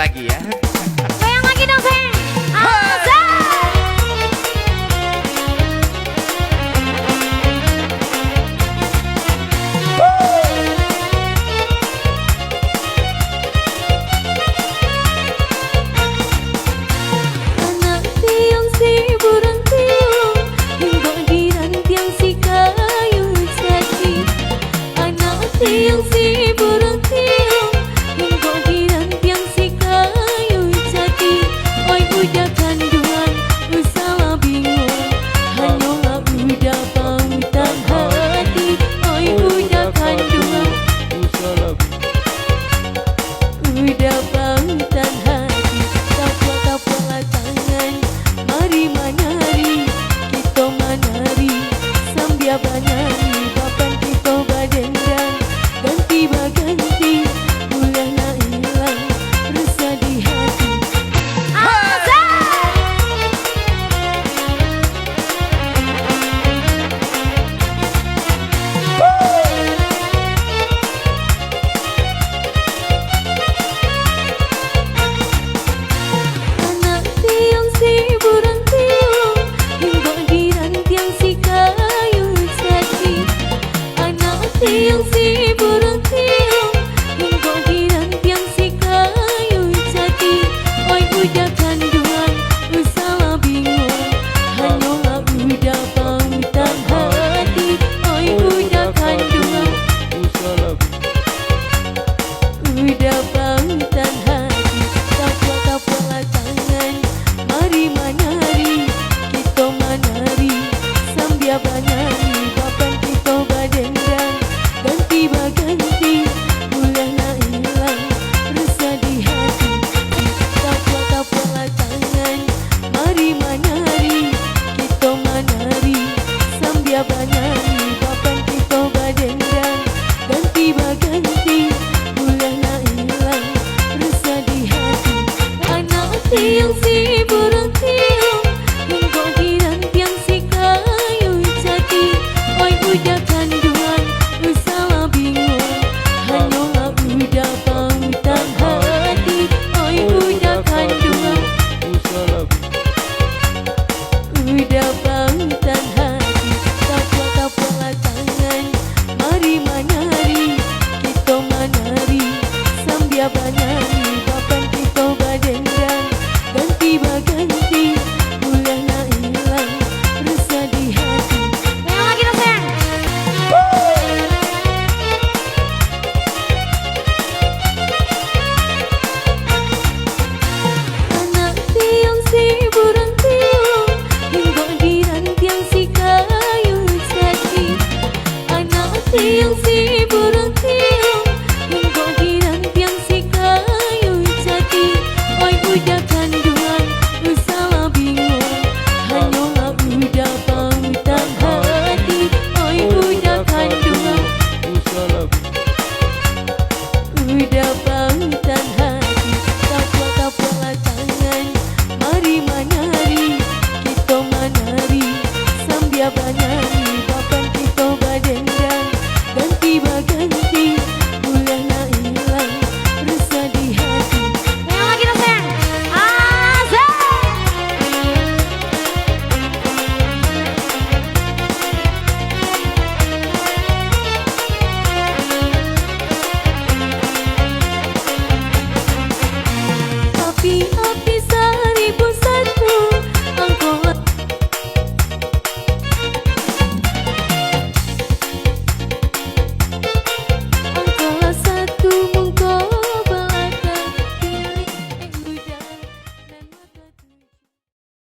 lagi ya. Goyang lagi dong sayang. Anak tiang si burung tiung, hingga dirang tiang si kayu jati. Anak tiang si burung tiung, hingga dirang tiang si kayu jati. Oi udah kandungan, usaha bingung, hanya udah pautan hati. Oi udah kandungan, udah pautan hati. Tapua tangan, mari manari, kita manari, sambil banari, papan kita badendang, ganti baganti, ulah nak hilang, rasa di hati. Anak tiang si burung tiung, hingga dirang tiang si kayu jati. Anak tiang si burung tiung, hingga dirang tiang si kayu jati. Oi udah kandungan, usaha bingung, hanya udah pautan hati. Oi udah kandungan, udah pautan hati. Tapua tangan, mari manari, kita manari, sambil banari, papan kita badendang, ganti baganti, ulah nak hilang, rasa di hati. Tapua tangan, mari manari, kita manari, sambil banari, papan kita badendang, ganti baganti, ulah nak hilang, rasa di hati. Anak tiang si burung tiung, hingga dirang tiang si kayu jati. Oi udah kandungan, usaha bingung, hanya udah pautan hati. Oi udah kandungan, udah pautan hati. Tapua tangan, mari manari, kita manari, sambil banari, papan kita badendang, ganti baganti, ulah nak hilang, rasa di hati. Goyang lagi dong sayang. Anak tiang si burung tiung, hingga dirang tiang si kayu jati. Anak tiang si